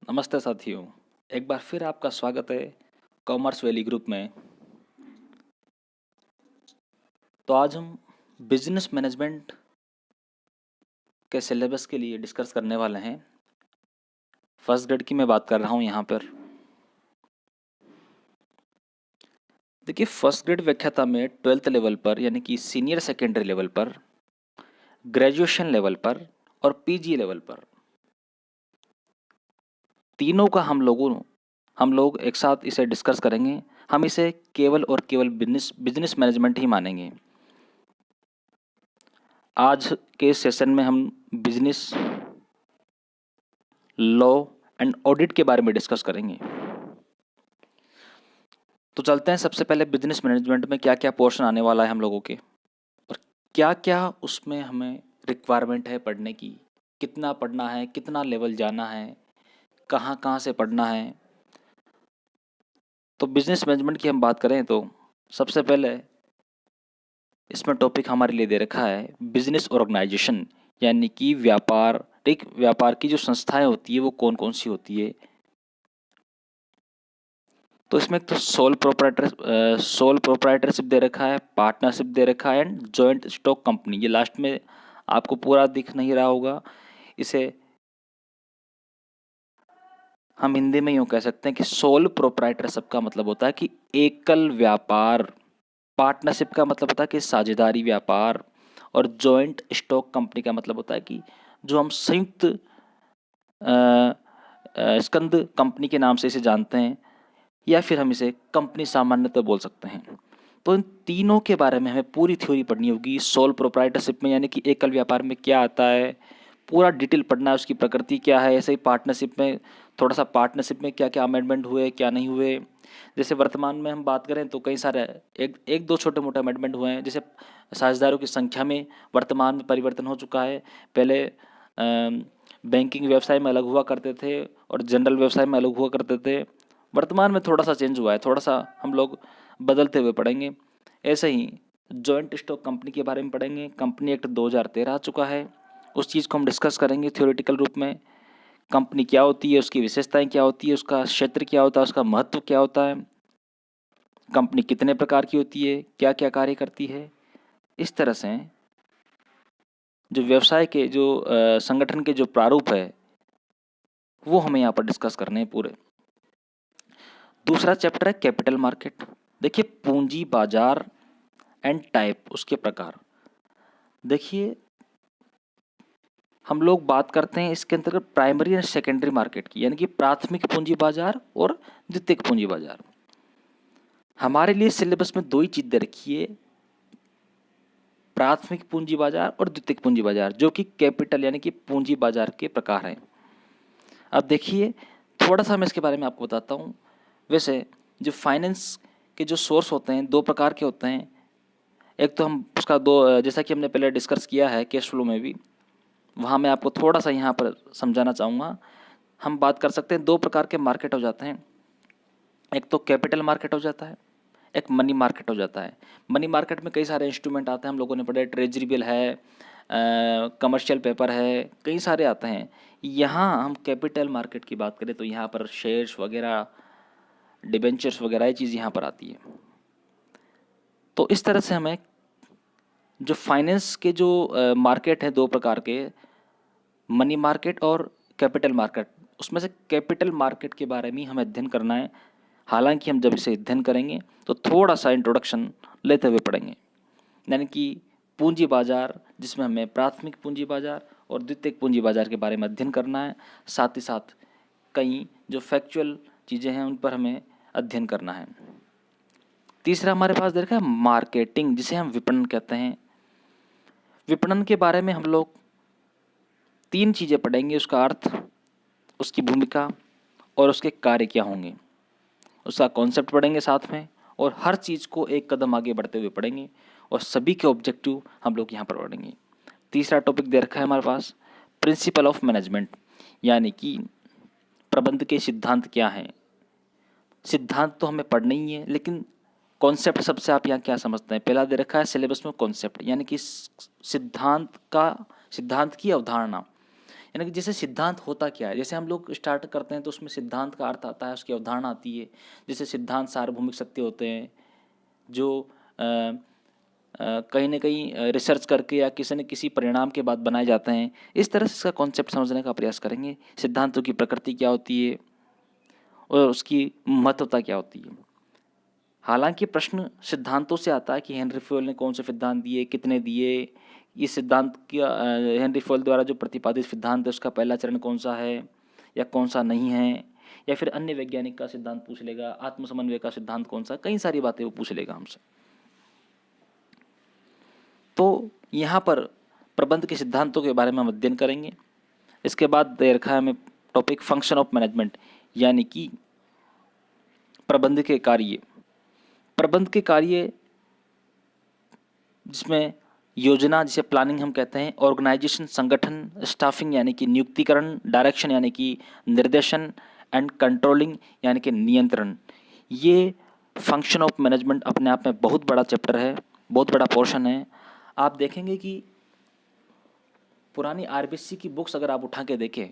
नमस्ते साथियों। एक बार फिर आपका स्वागत है कॉमर्स वैली ग्रुप में। तो आज हम बिजनेस मैनेजमेंट के सिलेबस के लिए डिस्कस करने वाले हैं। फर्स्ट ग्रेड की मैं बात कर रहा हूँ यहाँ पर। देखिए, फर्स्ट ग्रेड व्याख्याता में 12th लेवल पर यानी कि सीनियर सेकेंडरी लेवल पर, ग्रेजुएशन लेवल पर और पीजी लेवल पर, तीनों का हम लोग एक साथ इसे डिस्कस करेंगे। हम इसे केवल और केवल बिजनेस मैनेजमेंट ही मानेंगे। आज के सेशन में हम बिजनेस लॉ एंड ऑडिट के बारे में डिस्कस करेंगे। तो चलते हैं, सबसे पहले बिजनेस मैनेजमेंट में क्या क्या पोर्शन आने वाला है हम लोगों के, और क्या क्या उसमें हमें रिक्वायरमेंट है पढ़ने की, कितना पढ़ना है, कितना लेवल जाना है, कहाँ कहाँ से पढ़ना है। तो बिजनेस मैनेजमेंट की हम बात करें तो सबसे पहले इसमें टॉपिक हमारे लिए दे रखा है बिजनेस ऑर्गेनाइजेशन, यानी कि व्यापार की जो संस्थाएं होती है वो कौन कौन सी होती है। तो इसमें एक तो सोल प्रोप्राइटरशिप दे रखा है, पार्टनरशिप दे रखा है एंड जॉइंट स्टॉक कंपनी। ये लास्ट में आपको पूरा दिख नहीं रहा होगा। इसे हम हिंदी में यूँ कह सकते हैं कि सोल प्रोप्राइटरशिप का मतलब होता है कि एकल व्यापार, पार्टनरशिप का मतलब होता है कि साझेदारी व्यापार, और जॉइंट स्टॉक कंपनी का मतलब होता है कि जो हम संयुक्त स्कंद कंपनी के नाम से इसे जानते हैं, या फिर हम इसे कंपनी सामान्यतः बोल सकते हैं। तो इन तीनों के बारे में हमें पूरी थ्योरी पढ़नी होगी। सोल प्रोप्राइटरशिप में यानी कि एकल व्यापार में क्या आता है, पूरा डिटेल पढ़ना है, उसकी प्रकृति क्या है। ऐसे ही पार्टनरशिप में थोड़ा सा, पार्टनरशिप में क्या क्या अमेंडमेंट हुए, क्या नहीं हुए। जैसे वर्तमान में हम बात करें तो कई सारे एक दो छोटे मोटे अमेंडमेंट हुए हैं। जैसे साझेदारों की संख्या में वर्तमान में परिवर्तन हो चुका है। पहले बैंकिंग व्यवसाय में अलग हुआ करते थे और जनरल व्यवसाय में अलग हुआ करते थे। वर्तमान में थोड़ा सा चेंज हुआ है, थोड़ा सा हम लोग बदलते हुए पढ़ेंगे। ऐसे ही जॉइंट स्टॉक कंपनी के बारे में पढ़ेंगे। कंपनी एक्ट 2013 आ चुका है, उस चीज़ को हम डिस्कस करेंगे थ्योरेटिकल रूप में। कंपनी क्या होती है, उसकी विशेषताएं क्या होती है, उसका क्षेत्र क्या होता है, उसका महत्व क्या होता है, कंपनी कितने प्रकार की होती है, क्या क्या कार्य करती है। इस तरह से जो व्यवसाय के जो संगठन के जो प्रारूप है वो हमें यहाँ पर डिस्कस करने हैं पूरे। दूसरा चैप्टर है कैपिटल मार्केट। देखिए, पूंजी बाजार एंड टाइप, उसके प्रकार। देखिए, हम लोग बात करते हैं इसके अंतर्गत प्राइमरी एंड सेकेंडरी मार्केट की, यानी कि प्राथमिक पूंजी बाजार और द्वितीयक पूंजी बाजार। हमारे लिए सिलेबस में दो ही चीज दे रखी है, प्राथमिक पूंजी बाजार और द्वितीयक पूंजी बाजार, जो कि कैपिटल यानी कि पूंजी बाजार के प्रकार हैं। अब देखिए, थोड़ा सा मैं इसके बारे में आपको बताता हूँ। वैसे जो फाइनेंस के जो सोर्स होते हैं दो प्रकार के होते हैं। एक तो हम उसका दो, जैसा कि हमने पहले डिस्कस किया है कैश फ्लो में भी, वहाँ मैं आपको थोड़ा सा यहाँ पर समझाना चाहूँगा। हम बात कर सकते हैं दो प्रकार के मार्केट हो जाते हैं। एक तो कैपिटल मार्केट हो जाता है, एक मनी मार्केट हो जाता है। मनी मार्केट में कई सारे इंस्ट्रूमेंट आते हैं, हम लोगों ने पढ़े, ट्रेजरी बिल है, कमर्शियल पेपर है, कई सारे आते हैं। यहाँ हम कैपिटल मार्केट की बात करें तो यहाँ पर शेयर्स वगैरह, डिबेंचर्स वगैरह ये चीज़ यहाँ पर आती है। तो इस तरह से हमें जो फाइनेंस के जो मार्केट है दो प्रकार के, मनी मार्केट और कैपिटल मार्केट, उसमें से कैपिटल मार्केट के बारे में हमें अध्ययन करना है। हालांकि हम जब इसे अध्ययन करेंगे तो थोड़ा सा इंट्रोडक्शन लेते हुए पढ़ेंगे, यानी कि पूंजी बाजार, जिसमें हमें प्राथमिक पूंजी बाजार और द्वितीयक पूंजी बाजार के बारे में अध्ययन करना है। साथ ही साथ कई जो फैक्चुअल चीज़ें हैं उन पर हमें अध्ययन करना है। तीसरा हमारे पास दे रखा है मार्केटिंग, जिसे हम विपणन कहते हैं। विपणन के बारे में हम लोग तीन चीज़ें पढ़ेंगे, उसका अर्थ, उसकी भूमिका और उसके कार्य क्या होंगे। उसका कॉन्सेप्ट पढ़ेंगे साथ में, और हर चीज़ को एक कदम आगे बढ़ते हुए पढ़ेंगे, और सभी के ऑब्जेक्टिव हम लोग यहाँ पर पढ़ेंगे। तीसरा टॉपिक दे रखा है हमारे पास प्रिंसिपल ऑफ मैनेजमेंट, यानी कि प्रबंध के सिद्धांत क्या हैं। सिद्धांत तो हमें पढ़ना ही है, लेकिन कॉन्सेप्ट सबसे आप यहाँ क्या समझते हैं। पहला दे रखा है सिलेबस में कॉन्सेप्ट, यानी कि सिद्धांत की अवधारणा, यानी कि जैसे सिद्धांत होता क्या है, जैसे हम लोग स्टार्ट करते हैं तो उसमें सिद्धांत का अर्थ आता है, उसकी अवधारणा आती है। जैसे सिद्धांत सार्वभौमिक सत्य होते हैं जो कहीं ना कहीं रिसर्च करके या किसी न किसी परिणाम के बाद बनाए जाते हैं। इस तरह से इसका कॉन्सेप्ट समझने का प्रयास करेंगे। सिद्धांतों की प्रकृति क्या होती है और उसकी महत्वता क्या होती है। हालांकि प्रश्न सिद्धांतों से आता है कि हेनरी फुएल ने कौन से सिद्धांत दिए, कितने दिए, ये सिद्धांत क्या हेनरी फुएल द्वारा जो प्रतिपादित सिद्धांत है उसका पहला चरण कौन सा है या कौन सा नहीं है, या फिर अन्य वैज्ञानिक का सिद्धांत पूछ लेगा, आत्मसमन्वय का सिद्धांत कौन सा, कई सारी बातें वो पूछ लेगा हमसे। तो यहाँ पर प्रबंध के सिद्धांतों के बारे में हम अध्ययन करेंगे। इसके बाद दे रखा है हमें टॉपिक फंक्शन ऑफ मैनेजमेंट, यानी कि प्रबंध के कार्य। प्रबंध के कार्य जिसमें योजना, जिसे प्लानिंग हम कहते हैं, ऑर्गेनाइजेशन संगठन, स्टाफिंग यानी कि नियुक्तिकरण, डायरेक्शन यानी कि निर्देशन, एंड कंट्रोलिंग यानी कि नियंत्रण, ये फंक्शन ऑफ मैनेजमेंट अपने आप में बहुत बड़ा चैप्टर है, बहुत बड़ा पोर्शन है। आप देखेंगे कि पुरानी आरबीसी की बुक्स अगर आप उठा के देखें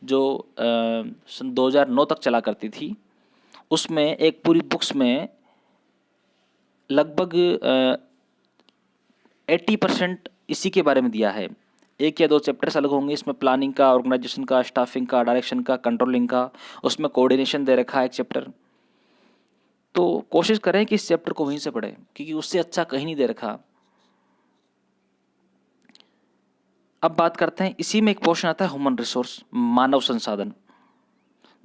जो सन 2009 तक चला करती थी, उसमें एक पूरी बुक्स में लगभग 80% इसी के बारे में दिया है। एक या दो चैप्टर्स अलग होंगे, इसमें प्लानिंग का, ऑर्गेनाइजेशन का, स्टाफिंग का, डायरेक्शन का, कंट्रोलिंग का, उसमें कोऑर्डिनेशन दे रखा है एक चैप्टर। तो कोशिश करें कि इस चैप्टर को वहीं से पढ़ें, क्योंकि उससे अच्छा कहीं नहीं दे रखा। अब बात करते हैं, इसी में एक पोर्शन आता है ह्यूमन रिसोर्स, मानव संसाधन,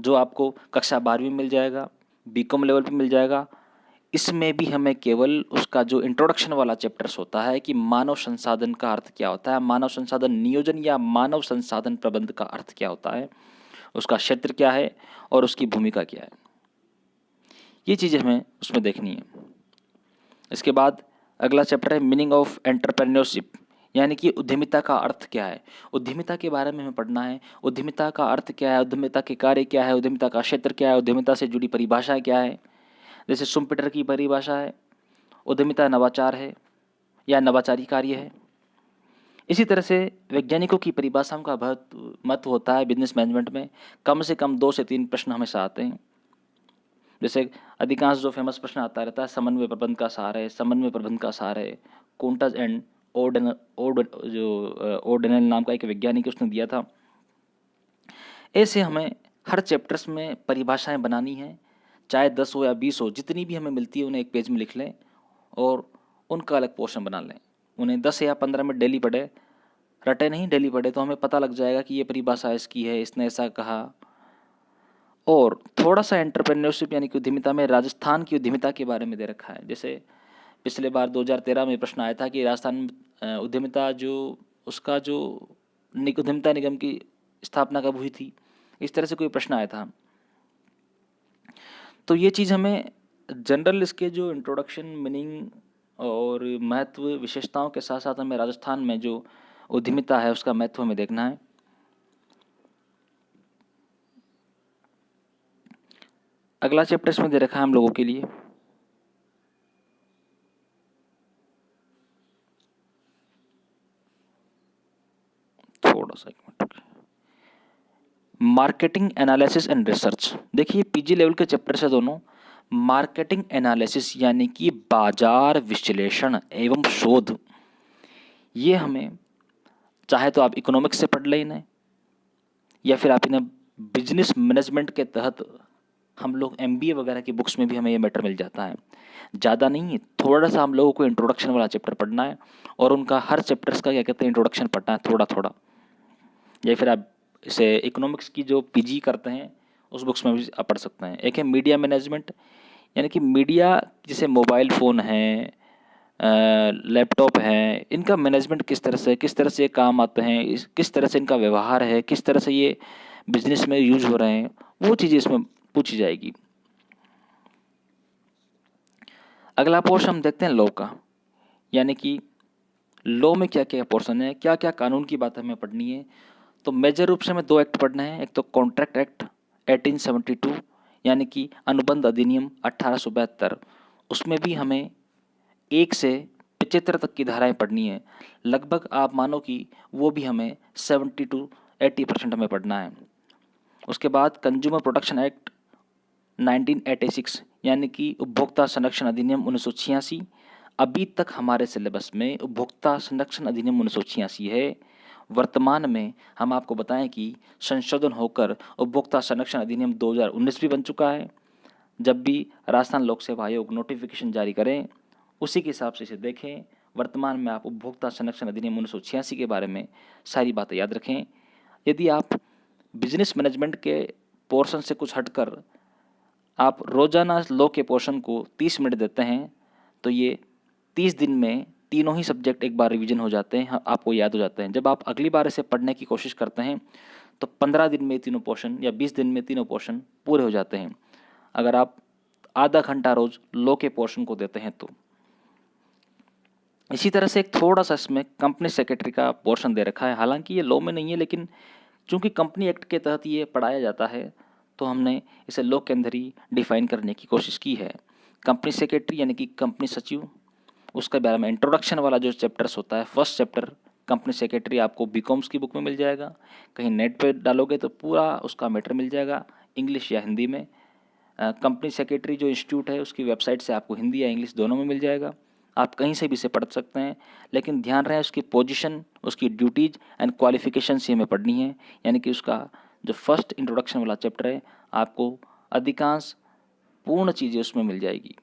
जो आपको कक्षा 12वीं में मिल जाएगा, बीकॉम लेवल पे मिल जाएगा। इसमें भी हमें केवल उसका जो इंट्रोडक्शन वाला चैप्टर्स होता है कि मानव संसाधन का अर्थ क्या होता है, मानव संसाधन नियोजन या मानव संसाधन प्रबंध का अर्थ क्या होता है, उसका क्षेत्र क्या है और उसकी भूमिका क्या है, ये चीज़ें हमें उसमें देखनी है। इसके बाद अगला चैप्टर है मीनिंग ऑफ एंटरप्रेन्योरशिप, यानी कि उद्यमिता का अर्थ क्या है। उद्यमिता के बारे में हमें पढ़ना है। उद्यमिता का अर्थ क्या है, उद्यमिता के कार्य क्या है, उद्यमिता का क्षेत्र क्या है, उद्यमिता से जुड़ी परिभाषाएं क्या है। जैसे शुम्पेटर की परिभाषा है, उद्यमिता नवाचार है या नवाचारी कार्य है। इसी तरह से वैज्ञानिकों की परिभाषाओं का बहुत महत्व होता है बिजनेस मैनेजमेंट में। कम से कम 2 से 3 प्रश्न हमेशा आते हैं। जैसे अधिकांश जो फेमस प्रश्न आता रहता है, समन्वय प्रबंध का सार है, समन्वय प्रबंध का सार है, कोंटज एंड ओर्डेनल नाम का एक वैज्ञानिक उसने दिया था। ऐसे हमें हर चैप्टर्स में परिभाषाएं बनानी है, चाहे 10 हो या 20 हो, जितनी भी हमें मिलती है उन्हें एक पेज में लिख लें और उनका अलग पोर्शन बना लें। उन्हें 10 या 15 मिनट डेली पढ़े, रटे नहीं, डेली पढ़े, तो हमें पता लग जाएगा कि ये परिभाषा इसकी है, इसने ऐसा कहा। और थोड़ा सा एंटरप्रेन्योरशिप यानी कि उद्यमिता में राजस्थान की उद्यमिता के बारे में दे रखा है। जैसे पिछले बार 2013 में प्रश्न आया था कि राजस्थान में उद्यमिता जो उसका जो उद्यमिता निगम की स्थापना कब हुई थी, इस तरह से कोई प्रश्न आया था। तो ये चीज़ हमें जनरल इसके जो इंट्रोडक्शन, मीनिंग और महत्व, विशेषताओं के साथ साथ हमें राजस्थान में जो उद्यमिता है उसका महत्व हमें देखना है। अगला चैप्टर इसमें दे रखा है हम लोगों के लिए थोड़ा सा, एक minute, marketing analysis and research. देखिए पीजी लेवल के चैप्टर से दोनों। मार्केटिंग एनालिसिस यानी कि बाजार विश्लेषण एवं शोध, ये हमें चाहे तो आप इकोनॉमिक्स से पढ़ लें इन्हें, या फिर आप इन्हें बिजनेस मैनेजमेंट के तहत हम लोग एमबीए वगैरह की बुक्स में भी हमें ये मैटर मिल जाता है। ज़्यादा नहीं है, थोड़ा सा हम लोगों को इंट्रोडक्शन वाला चैप्टर पढ़ना है और उनका हर चैप्टर्स का क्या कहते हैं इंट्रोडक्शन पढ़ना है थोड़ा थोड़ा। या फिर आप इसे इकोनॉमिक्स की जो पीजी करते हैं उस बुक्स में भी आप पढ़ सकते हैं। एक है मीडिया मैनेजमेंट, यानी कि मीडिया जैसे मोबाइल फ़ोन है, लैपटॉप है, इनका मैनेजमेंट किस तरह से ये काम आते हैं, किस तरह से इनका व्यवहार है, किस तरह से ये बिजनेस में यूज हो रहे हैं, वो चीज़ें इसमें पूछी जाएगी। अगला पोर्शन हम देखते हैं लॉ का, यानी कि लॉ में क्या क्या पोर्शन है, क्या क्या कानून की बात हमें पढ़नी है। तो मेजर रूप से हमें 2 एक्ट पढ़ना है। एक तो कॉन्ट्रैक्ट एक्ट 1872, यानी कि अनुबंध अधिनियम 1872, उसमें भी हमें 1 से 75 तक की धाराएं पढ़नी है। लगभग आप मानो कि वो भी हमें 72 80% हमें पढ़ना है। उसके बाद कंज्यूमर प्रोटेक्शन एक्ट 1986 यानी कि उपभोक्ता संरक्षण अधिनियम 1986, अभी तक हमारे सिलेबस में उपभोक्ता संरक्षण अधिनियम 1986 है। वर्तमान में हम आपको बताएं कि संशोधन होकर उपभोक्ता संरक्षण अधिनियम 2019 भी बन चुका है। जब भी राजस्थान लोक सेवा आयोग नोटिफिकेशन जारी करें उसी के हिसाब से इसे देखें। वर्तमान में आप उपभोक्ता संरक्षण अधिनियम 1986 के बारे में सारी बातें याद रखें। यदि आप बिजनेस मैनेजमेंट के पोर्शन से कुछ हटकर आप रोजाना लॉ के पोर्शन को 30 मिनट देते हैं तो ये 30 दिन में तीनों ही सब्जेक्ट एक बार रिवीजन हो जाते हैं, आपको याद हो जाते हैं। जब आप अगली बार इसे पढ़ने की कोशिश करते हैं तो 15 दिन में तीनों पोर्शन या 20 दिन में तीनों पोर्शन पूरे हो जाते हैं, अगर आप आधा घंटा रोज लॉ के पोर्शन को देते हैं तो। इसी तरह से एक थोड़ा सा इसमें कंपनी सेक्रेटरी का पोर्शन दे रखा है, हालांकि ये लॉ में नहीं है, लेकिन चूंकि कंपनी एक्ट के तहत ये पढ़ाया जाता है तो हमने इसे लॉ के अंदर ही डिफाइन करने की कोशिश की है। कंपनी सेक्रेटरी यानी कि कंपनी सचिव, उसके बारे में इंट्रोडक्शन वाला जो चैप्टर्स होता है, फर्स्ट चैप्टर कंपनी सेक्रेटरी आपको बीकॉम्स की बुक में मिल जाएगा, कहीं नेट पे डालोगे तो पूरा उसका मैटर मिल जाएगा इंग्लिश या हिंदी में। कंपनी सेक्रेटरी जो इंस्टीट्यूट है उसकी वेबसाइट से आपको हिंदी या इंग्लिश दोनों में मिल जाएगा, आप कहीं से भी इसे पढ़ सकते हैं। लेकिन ध्यान रहे उसकी पोजीशन, उसकी ड्यूटीज एंड क्वालिफिकेशन से हमें पढ़नी है, यानी कि उसका जो फर्स्ट इंट्रोडक्शन वाला चैप्टर है आपको अधिकांश पूर्ण चीज़ें उसमें मिल जाएगी।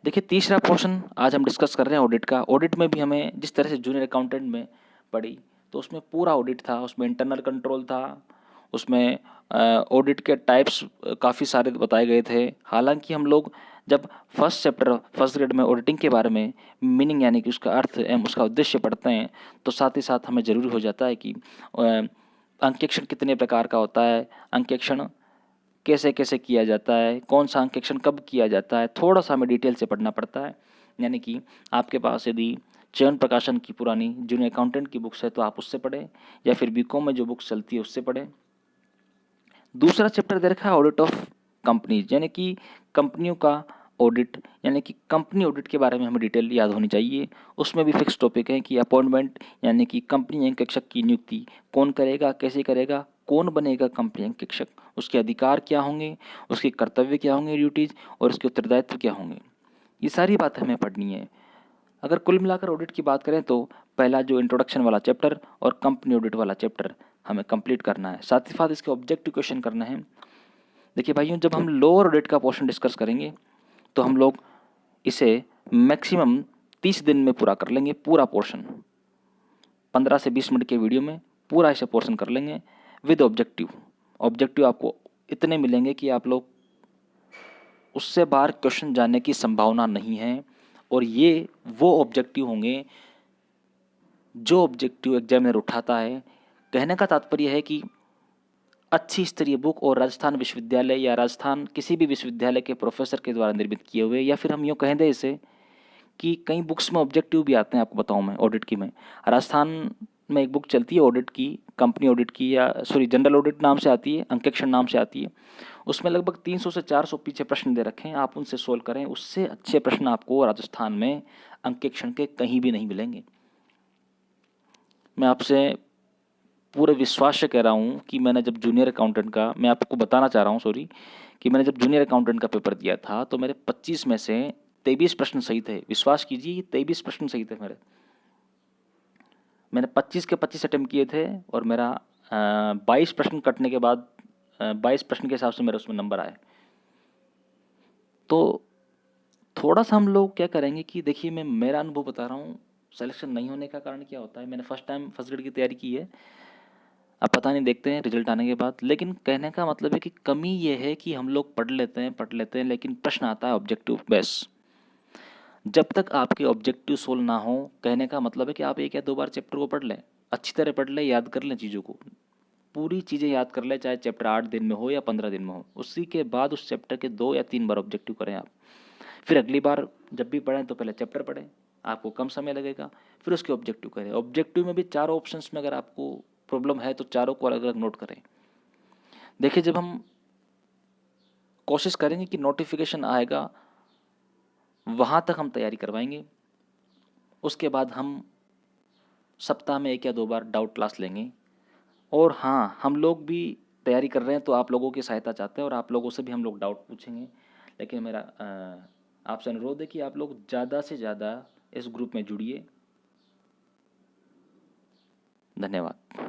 देखिए तीसरा पोर्शन आज हम डिस्कस कर रहे हैं ऑडिट का। ऑडिट में भी हमें जिस तरह से जूनियर अकाउंटेंट में पढ़ी तो उसमें पूरा ऑडिट था, उसमें इंटरनल कंट्रोल था, उसमें ऑडिट के टाइप्स काफ़ी सारे बताए गए थे। हालांकि हम लोग जब फर्स्ट चैप्टर फर्स्ट ग्रेड में ऑडिटिंग के बारे में मीनिंग यानी कि उसका अर्थ एवं उसका उद्देश्य पढ़ते हैं तो साथ ही साथ हमें ज़रूरी हो जाता है कि अंकेक्षण कितने प्रकार का होता है, अंकेक्षण कैसे कैसे किया जाता है, कौन सा अंकेक्षण कब किया जाता है, थोड़ा सा हमें डिटेल से पढ़ना पड़ता है। यानी कि आपके पास यदि चयन प्रकाशन की पुरानी जूनियर अकाउंटेंट की बुक्स है तो आप उससे पढ़ें, या फिर बीकॉम में जो बुक्स चलती है उससे पढ़ें। दूसरा चैप्टर दे रखा है ऑडिट ऑफ कंपनीज, यानी कि कंपनियों का ऑडिट, यानी कि कंपनी ऑडिट के बारे में हमें डिटेल याद होनी चाहिए। उसमें भी फिक्स टॉपिक है कि अपॉइंटमेंट यानी कि कंपनी अंकेक्षक की नियुक्ति कौन करेगा, कैसे करेगा, कौन बनेगा कंपनी अंकेक्षक, उसके अधिकार क्या होंगे, उसके कर्तव्य क्या होंगे ड्यूटीज, और उसके उत्तरदायित्व क्या होंगे, ये सारी बातें हमें पढ़नी है। अगर कुल मिलाकर ऑडिट की बात करें तो पहला जो इंट्रोडक्शन वाला चैप्टर और कंपनी ऑडिट वाला चैप्टर हमें कंप्लीट करना है, साथ ही साथ इसके ऑब्जेक्टिव क्वेश्चन करना है। देखिए भाइयों, जब हम लोअर ऑडिट का पोर्शन डिस्कस करेंगे तो हम लोग इसे मैक्सिमम 30 दिन में पूरा कर लेंगे। पूरा पोर्शन 15 से 20 मिनट के वीडियो में पूरा इसे पोर्शन कर लेंगे विद ऑब्जेक्टिव। ऑब्जेक्टिव आपको इतने मिलेंगे कि आप लोग उससे बाहर क्वेश्चन जाने की संभावना नहीं है, और ये वो ऑब्जेक्टिव होंगे जो ऑब्जेक्टिव एग्जामिनर उठाता है। कहने का तात्पर्य है कि अच्छी स्तरीय बुक और राजस्थान विश्वविद्यालय या राजस्थान किसी भी विश्वविद्यालय के प्रोफेसर के द्वारा निर्मित किए हुए, या फिर हम यूँ कहें दे इसे कि कई बुक्स में ऑब्जेक्टिव भी आते हैं। आपको बताऊं मैं ऑडिट की, में राजस्थान में एक बुक चलती है ऑडिट की, कंपनी ऑडिट की, या सॉरी जनरल ऑडिट नाम से आती है, अंकेक्षण नाम से आती है। उसमें लगभग 300 से 400 पीछे प्रश्न दे रखे हैं, आप उनसे सोल्व करें। उससे अच्छे प्रश्न आपको राजस्थान में अंकेक्षण के कहीं भी नहीं मिलेंगे। मैं आपसे पूरे विश्वास से कह रहा हूँ कि मैंने जब जूनियर अकाउंटेंट का, मैं आपको बताना चाह रहा हूँ सॉरी, कि मैंने जब जूनियर अकाउंटेंट का पेपर दिया था तो मेरे 25 में से 23 प्रश्न सही थे। विश्वास कीजिए 23 प्रश्न सही थे मेरे। मैंने 25 के 25 अटेम्प्ट किए थे और मेरा 22 प्रश्न कटने के बाद 22 प्रश्न के हिसाब से मेरे उसमें नंबर आए। तो थोड़ा सा हम लोग क्या करेंगे कि देखिए, मैं मेरा अनुभव बता रहा हूँ। सिलेक्शन नहीं होने का कारण क्या होता है, मैंने फर्स्ट टाइम फर्स्ट ग्रेड की तैयारी की है, अब पता नहीं, देखते हैं रिजल्ट आने के बाद। लेकिन कहने का मतलब है कि कमी ये है कि हम लोग पढ़ लेते हैं लेकिन प्रश्न आता है ऑब्जेक्टिव बेस। जब तक आपके ऑब्जेक्टिव सोल्व ना हो, कहने का मतलब है कि आप एक या दो बार चैप्टर को पढ़ लें, अच्छी तरह पढ़ लें, याद कर लें चीज़ों को, पूरी चीज़ें याद कर लें, चाहे चैप्टर 8 दिन में हो या 15 दिन में हो। उसी के बाद उस चैप्टर के 2 या 3 बार ऑब्जेक्टिव करें आप। फिर अगली बार जब भी पढ़ें तो पहले चैप्टर पढ़ें, आपको कम समय लगेगा, फिर उसके ऑब्जेक्टिव करें। ऑब्जेक्टिव में भी चारों ऑप्शंस में अगर आपको प्रॉब्लम है तो चारों को अलग अलग नोट करें। देखिए, जब हम कोशिश करेंगे कि नोटिफिकेशन आएगा वहाँ तक हम तैयारी करवाएंगे, उसके बाद हम सप्ताह में 1 या 2 बार डाउट क्लास लेंगे। और हाँ, हम लोग भी तैयारी कर रहे हैं, तो आप लोगों की सहायता चाहते हैं और आप लोगों से भी हम लोग डाउट पूछेंगे। लेकिन मेरा आपसे अनुरोध है कि आप लोग ज़्यादा से ज़्यादा इस ग्रुप में जुड़िए। धन्यवाद।